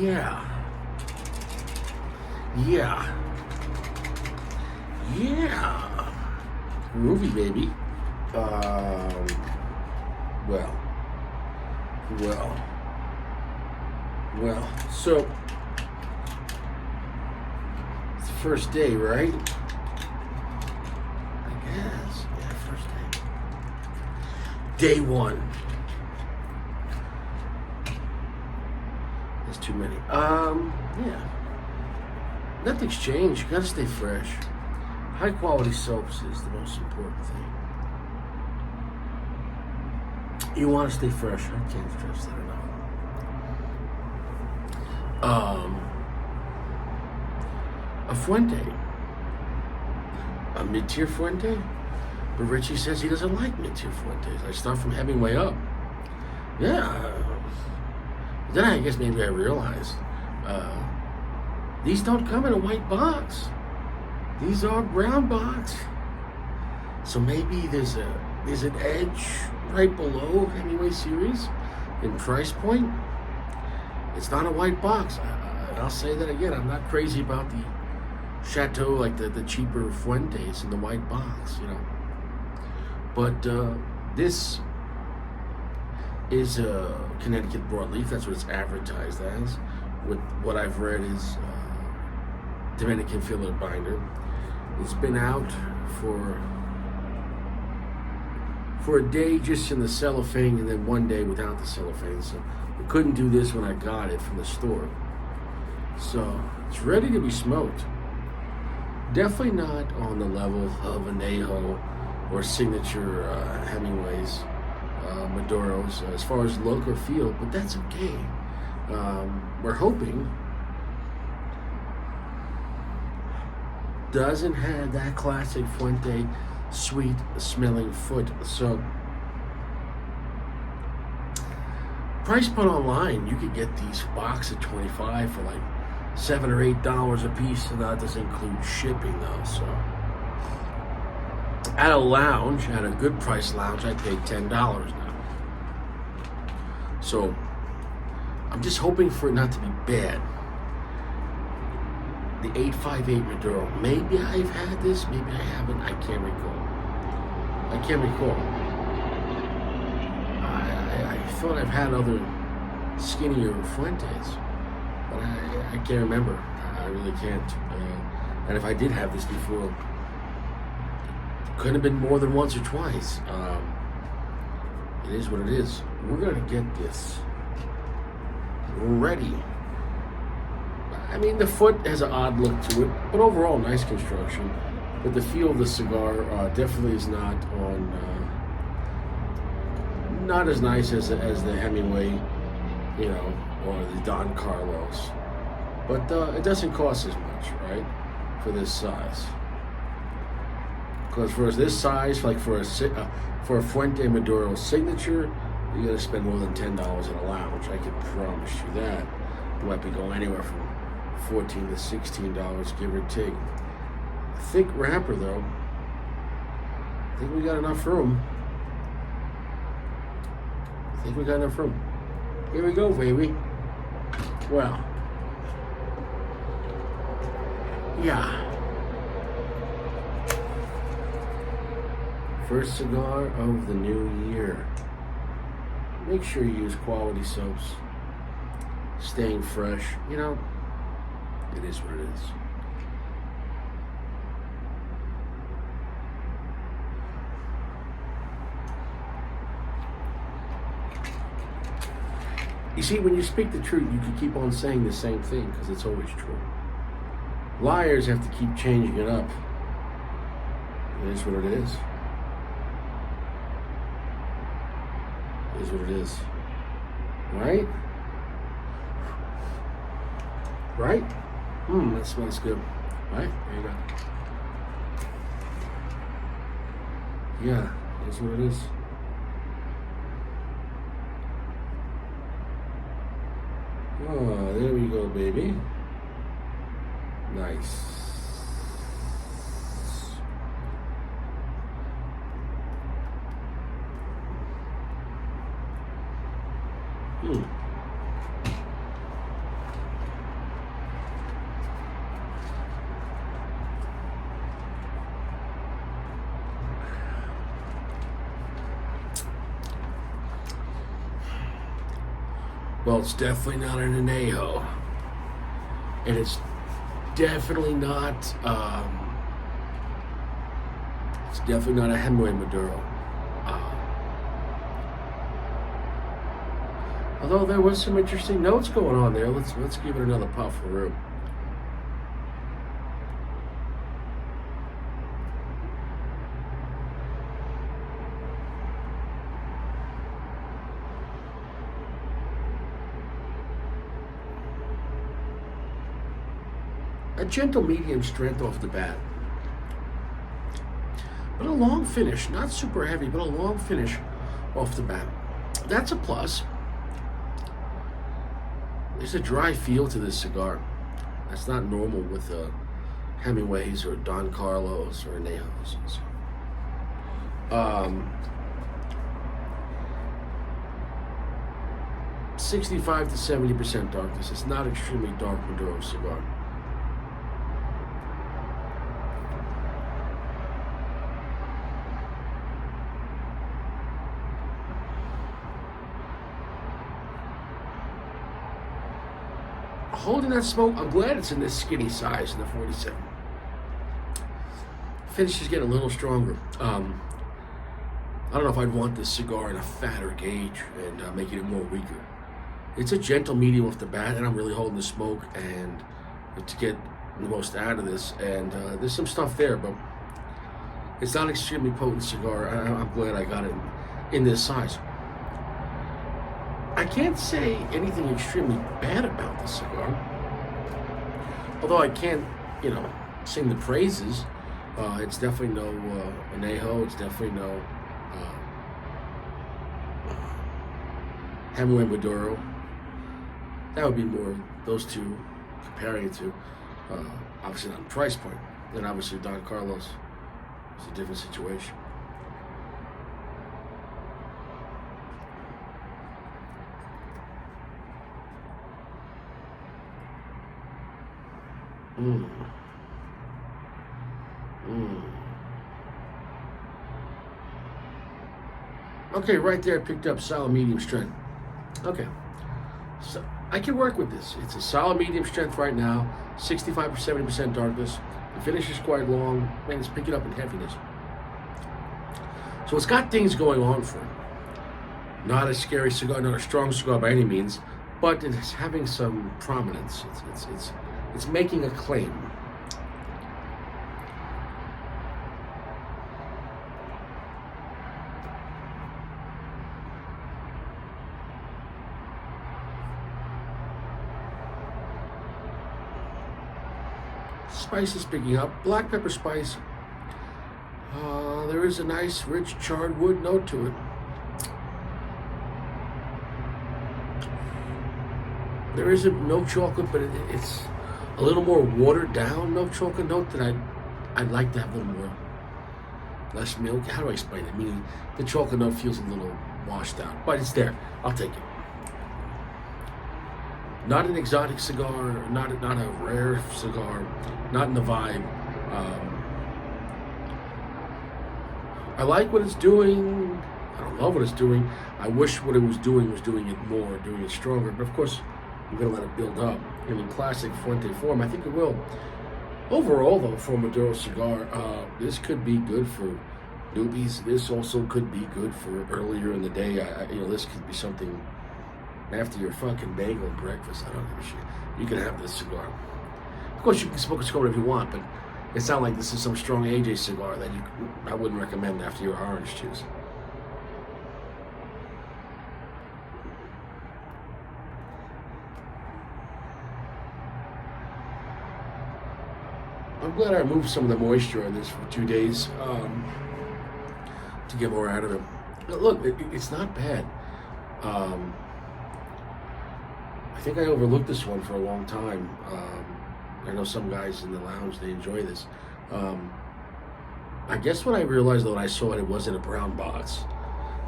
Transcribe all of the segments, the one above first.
Yeah. Yeah. Yeah. Groovy, baby. Well. So it's the first day, right? I guess. Yeah, first day. Day one. That's too many. Yeah. Nothing's changed. You gotta stay fresh. High quality soaps is the most important thing. You want to stay fresh. I can't stress that enough. A Fuente, a mid-tier Fuente, but Richie says he doesn't like mid-tier Fuentes. I start from Hemingway up. Yeah. Then I guess maybe I realized these don't come in a white box. These are brown box. So maybe there's an edge right below Hemingway series in price point. It's not a white box. I'll say that again. I'm not crazy about the Chateau, like the cheaper Fuentes in the white box, you know. But this is a Connecticut broadleaf. That's what it's advertised as. What I've read is Dominican filler binder. It's been out for a day just in the cellophane and then one day without the cellophane. So we couldn't do this when I got it from the store. So it's ready to be smoked. Definitely not on the level of Anejo or signature Hemingways, Maduros, as far as look or feel, but that's okay. We're hoping doesn't have that classic Fuente sweet smelling foot. So price point online, you could get these box at 25 for like $7 or $8 a piece, and that doesn't include shipping though. So at a lounge, at a good price lounge, I paid $10 now. So I'm just hoping for it not to be bad. The 858 Maduro. Maybe I've had this, maybe I haven't. I can't recall. I thought I've had other skinnier Fuentes, but I can't remember. I really can't. And if I did have this before, it couldn't have been more than once or twice. It is what it is. We're going to get this ready. I mean, the foot has an odd look to it, but overall, nice construction. But the feel of the cigar definitely is not not as nice as the Hemingway, you know, or the Don Carlos. But it doesn't cost as much, right, for this size. Because for this size, like for a Fuente Maduro signature, you got to spend more than $10 in a lounge. I can promise you that. You might be going anywhere from $14 to $16, give or take. Thick wrapper, though. I think we got enough room. Here we go, baby. Well, yeah. First cigar of the new year. Make sure you use quality soaps. Staying fresh. You know, it is what it is. You see, when you speak the truth, you can keep on saying the same thing because it's always true. Liars have to keep changing it up. It is what it is. It is what it is. Right? Right? That smells good. Right? There you go. Yeah, it is what it is. Oh, there we go, baby. Nice. Well, it's definitely not an anejo, and it's definitely not. It's definitely not a Hemingway Maduro. Although there was some interesting notes going on there. Let's give it another puff for real. A gentle medium strength off the bat. But a long finish, not super heavy, but a long finish off the bat. That's a plus. There's a dry feel to this cigar. That's not normal with Hemingways or Don Carlos or Anejos. 65 to 70% darkness. It's not extremely dark Maduro cigar. Holding that smoke, I'm glad it's in this skinny size in the 47. Finish is getting a little stronger. I don't know if I'd want this cigar in a fatter gauge and making it more weaker. It's a gentle medium off the bat, and I'm really holding the smoke and to get the most out of this. And there's some stuff there, but it's not an extremely potent cigar. I'm glad I got it in this size. I can't say anything extremely bad about this cigar. Although I can't, sing the praises. It's definitely no Anejo. It's definitely no Hemingway Maduro. That would be more those two comparing it to. Obviously not price point. And obviously Don Carlos is a different situation. Okay, right there I picked up solid medium strength. Okay, so I can work with this. It's a solid medium strength right now, 65 or 70% darkness. The finish is quite long, and it's picking up in heaviness. So it's got things going on for it. Not a scary cigar, not a strong cigar by any means, but it's having some prominence. It's making a claim. Spice is picking up. Black pepper spice. There is a nice, rich, charred wood note to it. There is a milk chocolate, but it's a little more watered down milk chocolate note that I'd like to have a little more, less milk. How do I explain it? Meaning the chocolate note feels a little washed out, but it's there. I'll take it. Not an exotic cigar, not a rare cigar, not in the vibe. I like what it's doing. I don't love what it's doing. I wish what it was doing it more, doing it stronger. But of course, I'm going to let it build up. And in classic Fuente form, I think it will. Overall, though, for a Maduro cigar, this could be good for newbies. This also could be good for earlier in the day. This could be something after your fucking bagel breakfast. I don't give a shit. You can have this cigar. Of course, you can smoke a cigar if you want, but it's not like this is some strong AJ cigar that I wouldn't recommend after your orange juice. I'm glad I removed some of the moisture on this for 2 days to get more out of it. But look, it's not bad. I think I overlooked this one for a long time. I know some guys in the lounge, they enjoy this. I guess when I realized though when I saw it was in a brown box,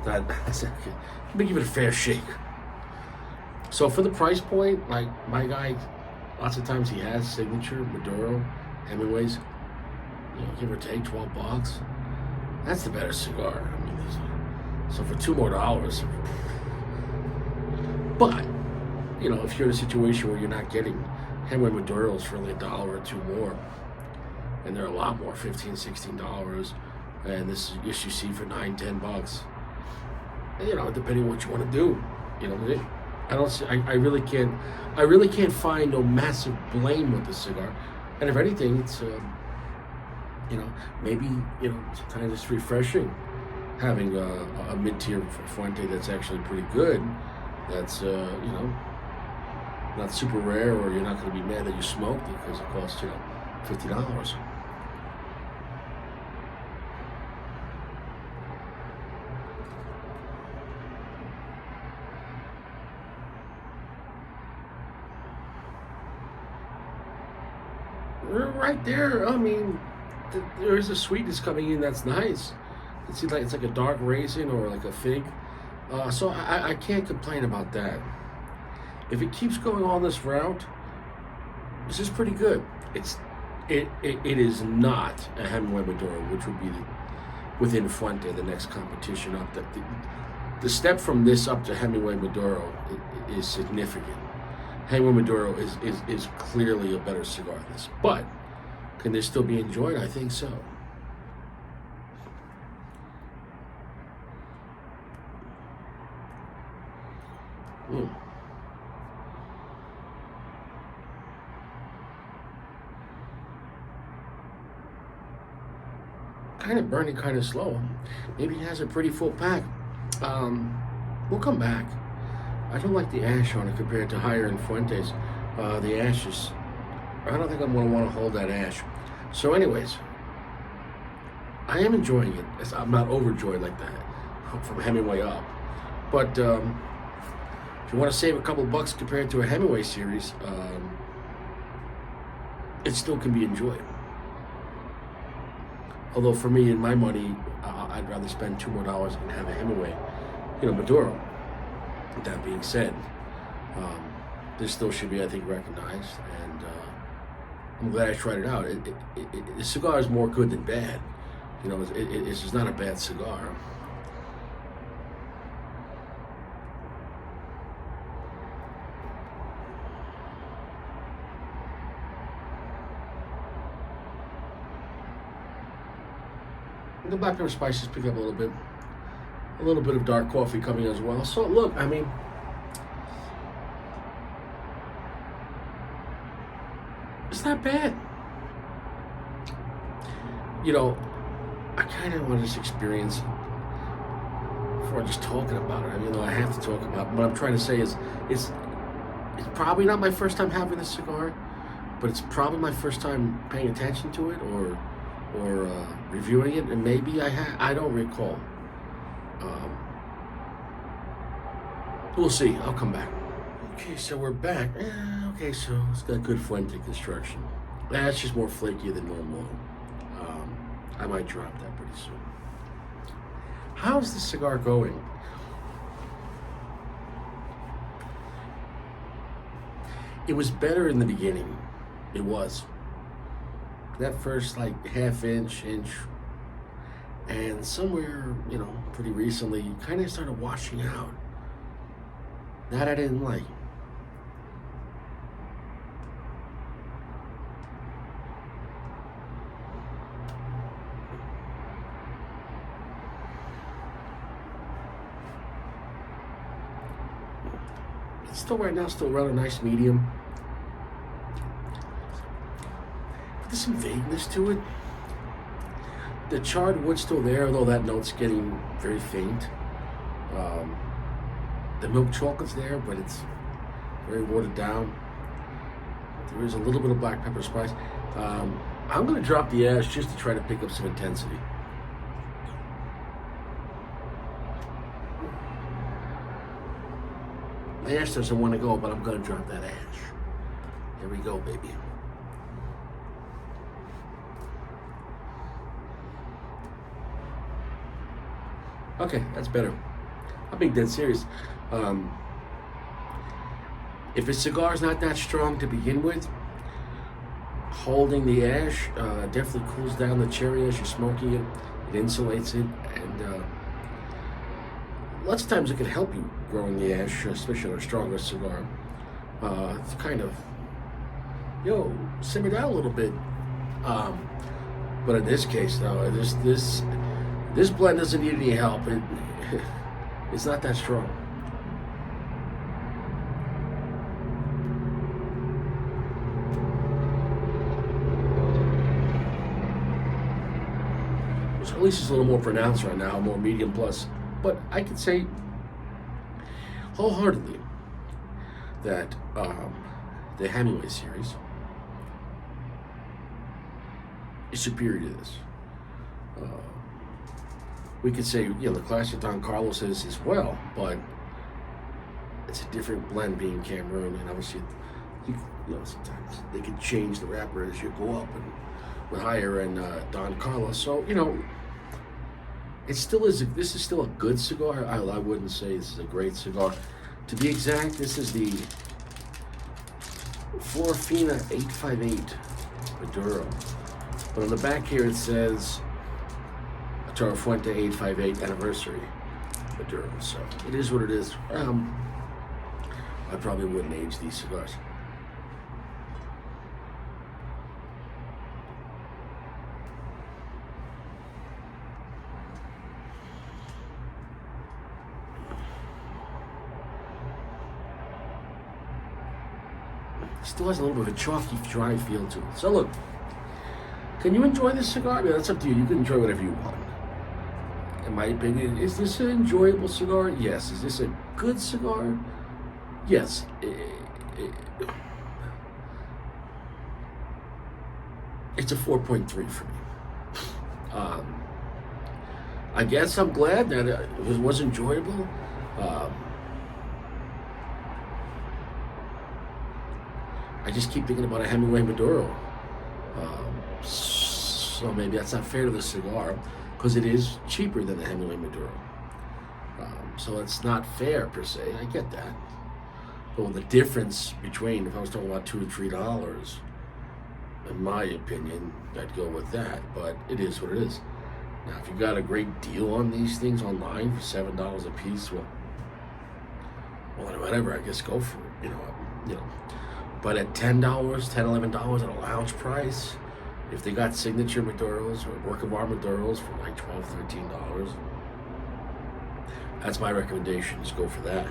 that I said, okay, let me give it a fair shake. So for the price point, like my guy, lots of times he has signature, Maduro, Hemingways, give or take $12. That's the better cigar. I mean, so for $2 more, but if you're in a situation where you're not getting Hemingway Maduros for only $1 or two more, and they're a lot more, $15, $16, and this is issue C for $9, $10. Depending on what you want to do, I don't see. I really can't find no massive blame with the cigar, and if anything, it's maybe sometimes it's refreshing having a mid-tier Fuente that's actually pretty good. That's not super rare, or you're not going to be mad that you smoked it because it costs $50. Right there, I mean, there is a sweetness coming in that's nice. It's like a dark raisin or like a fig. So I can't complain about that. If it keeps going on this route, this is pretty good. It is not a Hemingway Maduro, which would be within Fuente, the next competition up. The step from this up to Hemingway Maduro is significant. Hemingway Maduro is clearly a better cigar than this, but can this still be enjoyed? I think so. Kind of burning, kind of slow. Maybe he has a pretty full pack. We'll come back. I don't like the ash on it compared to higher in Fuentes. The ash is, I don't think I'm going to want to hold that ash. So anyways, I am enjoying it. I'm not overjoyed like that from Hemingway up. But if you want to save a couple bucks compared to a Hemingway series, it still can be enjoyed. Although for me, in my money, I'd rather spend $2 more and have a Hemingway, Maduro. That being said, this still should be, I think, recognized, and I'm glad I tried it out. The cigar is more good than bad. It's not a bad cigar. The black pepper spices pick up a little bit of dark coffee coming as well. So look, I mean, it's not bad. I kind of want this experience before just talking about it. I mean, I have to talk about it. What I'm trying to say is, it's probably not my first time having this cigar, but it's probably my first time paying attention to it or reviewing it, and maybe I don't recall. We'll see. I'll come back. Okay, so we're back. Okay, so it's got good Fuente construction. That's just more flaky than normal. I might drop that pretty soon. How's the cigar going? It was better in the beginning. It was. That first half inch, and somewhere, pretty recently, kind of started washing out. That I didn't like. It's still right now, still rather nice medium. There's some vagueness to it. The charred wood's still there, although that note's getting very faint. The milk chocolate's there, but it's very watered down. There is a little bit of black pepper spice. I'm going to drop the ash just to try to pick up some intensity. The ash doesn't want to go, but I'm going to drop that ash. Here we go, baby. Okay, that's better. I'm being dead serious. If a cigar's not that strong to begin with, holding the ash definitely cools down the cherry as you're smoking it. It insulates it, and lots of times it can help you growing the ash, especially on a stronger cigar. It's kind of, simmer down a little bit. But in this case, though, this blend doesn't need any help. It's not that strong. So at least it's a little more pronounced right now, more medium plus. But I could say wholeheartedly that the Hemingway series is superior to this. We could say, the classic Don Carlos is as well, but it's a different blend being Cameroon, and obviously, sometimes they can change the wrapper as you go up and with higher end Don Carlos. So it still is. This is still a good cigar. I wouldn't say this is a great cigar. To be exact, this is the Florfina 858 Maduro. But on the back here it says Fuente 858 anniversary Maduro. So it is what it is. I probably wouldn't age these cigars. Still has a little bit of a chalky, dry feel to it. So look, can you enjoy this cigar? I mean, that's up to you. You can enjoy whatever you want. In my opinion, is this an enjoyable cigar? Yes. Is this a good cigar? Yes. It's a 4.3 for me. I guess I'm glad that it was enjoyable. I just keep thinking about a Hemingway Maduro. So maybe that's not fair to the cigar, because it is cheaper than the Hemingway Maduro. So it's not fair per se. I get that. But the difference between, if I was talking about $2 or $3, in my opinion, I'd go with that. But it is what it is. Now, if you got a great deal on these things online for $7 a piece, well, whatever. I guess go for it. But at $10, $11 at a lounge price, if they got signature Maduros or work of art Maduros for like $12, $13, that's my recommendation. Just go for that.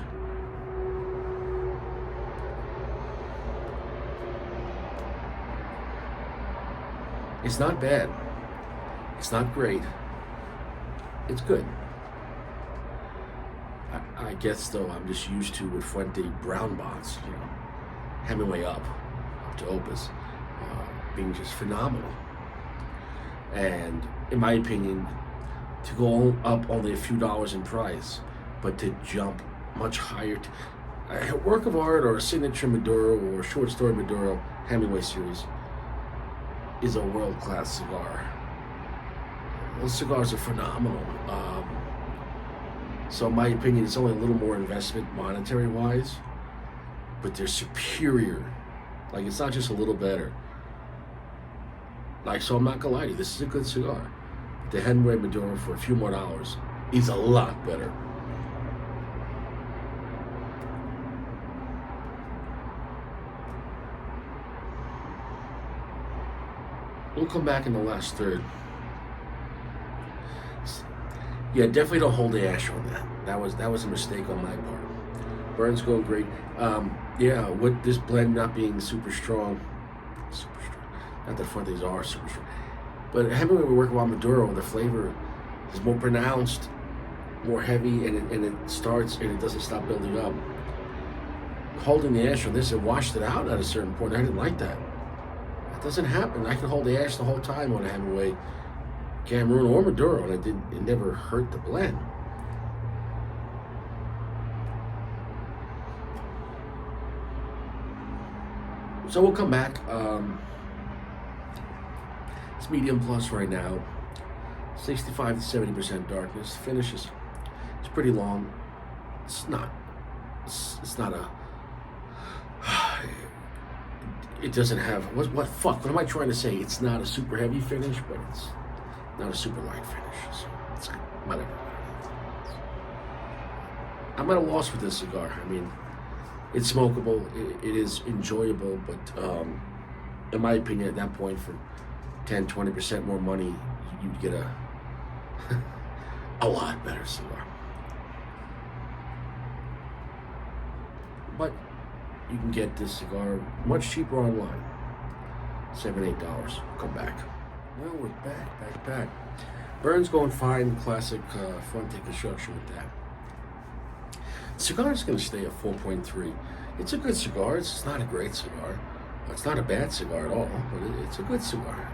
It's not bad. It's not great. It's good. I guess though I'm just used to with Fuente brown box, Hemingway up to Opus, being just phenomenal. And in my opinion, to go up only a few dollars in price, but to jump much higher, a work of art or a signature Maduro or a short story Maduro Hemingway series is a world-class cigar. Those cigars are phenomenal. So in my opinion, it's only a little more investment monetary-wise, but they're superior. Like, it's not just a little better. So I'm not gonna lie to you, this is a good cigar. The Hemingway Maduro for a few more dollars is a lot better. We'll come back in the last third. Yeah, definitely don't hold the ash on that. That was a mistake on my part. Burn's going great. With this blend not being super strong. Not that Fuentes are super strong. But Hemingway we work on Maduro, the flavor is more pronounced, more heavy, and it starts and it doesn't stop building up. Holding the ash on this, it washed it out at a certain point. I didn't like that. That doesn't happen. I can hold the ash the whole time on a Hemingway, Cameroon, or Maduro, and it never hurt the blend. So we'll come back. It's medium plus right now. 65 to 70% darkness. Finishes. It's pretty long. It's not a. It doesn't have what am I trying to say? It's not a super heavy finish, but it's not a super light finish. So it's whatever. I'm at a loss with this cigar. I mean, It's smokable. It is enjoyable, but in my opinion, at that point, for 10, 20% more money, you'd get a a lot better cigar. But you can get this cigar much cheaper online. $7, $8. Come back. Well, we're back. Burn's going fine. Classic Fuente construction with that. The cigar is going to stay at 4.3. It's a good cigar. It's not a great cigar. It's not a bad cigar at all, but it's a good cigar.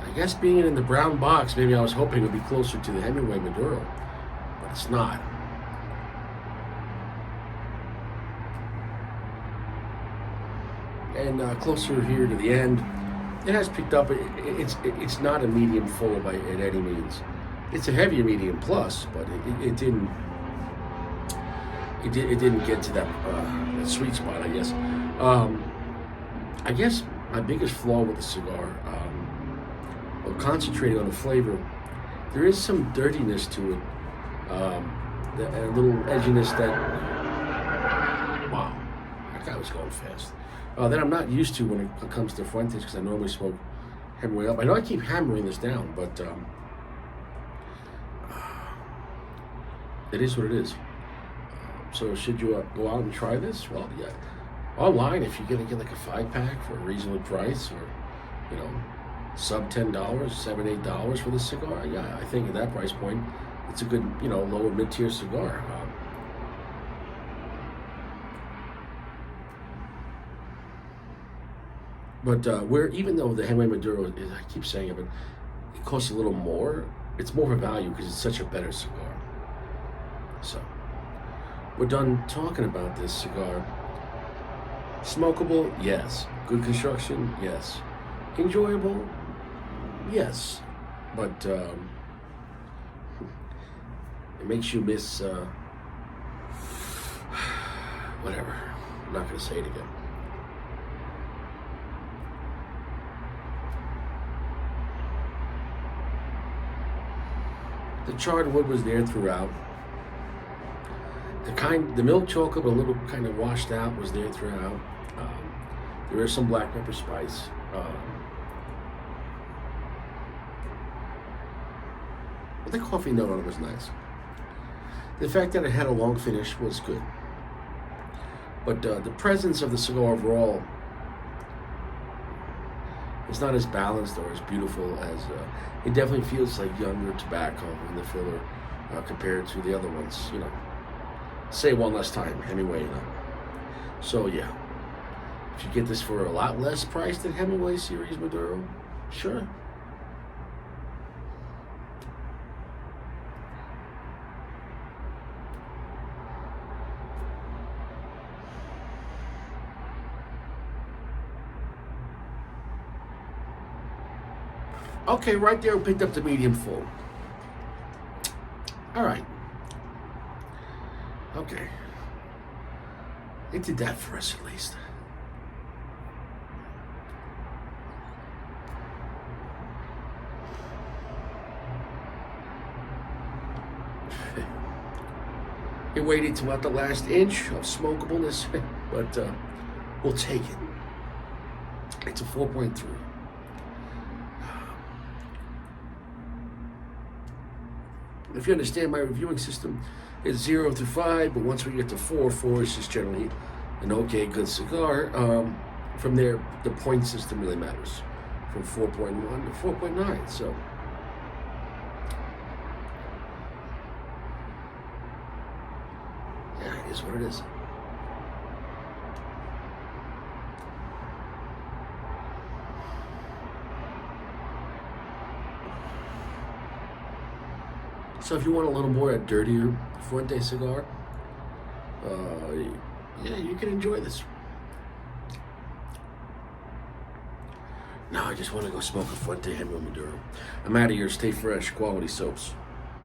I guess being in the brown box, maybe I was hoping it would be closer to the Hemingway Maduro, but it's not. And closer here to the end, it has picked up. It's not a medium full by any means. It's a heavier medium plus, but it didn't get to that sweet spot, I guess. I guess my biggest flaw with the cigar, well, concentrating on the flavor, there is some dirtiness to it, a little edginess that, wow, that guy was going fast. That I'm not used to when it comes to Fuentes, because I normally smoke Hemingway up. I know I keep hammering this down, but it is what it is. So should you go out and try this? Well, yeah, online, if you're gonna get like a 5-pack for a reasonable price, or sub $10, $7, $8 for this cigar, yeah, I think at that price point, it's a good, lower mid-tier cigar. But even though the Hemingway Maduro is, I keep saying it, but it costs a little more, it's more of a value because it's such a better cigar. So, we're done talking about this cigar. Smokable, yes. Good construction, yes. Enjoyable, yes. But it makes you miss, whatever. I'm not going to say it again. The charred wood was there throughout. The milk chocolate, a little kind of washed out, was there throughout. There is some black pepper spice. But the coffee note on it was nice. The fact that it had a long finish was good. But the presence of the cigar overall is not as balanced or as beautiful as it definitely feels like younger tobacco in the filler compared to the other ones. Say one less time, Hemingway. So yeah, if you get this for a lot less price than Hemingway series Maduro, sure. Okay, right there, we picked up the medium full. All right. Okay. It did that for us at least. It waited to about the last inch of smokableness, but we'll take it. It's a 4.3. If you understand my reviewing system, it's 0 to 5, but once we get to 4 is just generally an okay, good cigar. From there, the point system really matters, from 4.1 to 4.9. So, yeah, it is what it is. So if you want a little more a dirtier Fuente cigar, yeah, you can enjoy this. Now I just want to go smoke a Fuente Hemingway Maduro. I'm out of here. Stay fresh. Quality soaps.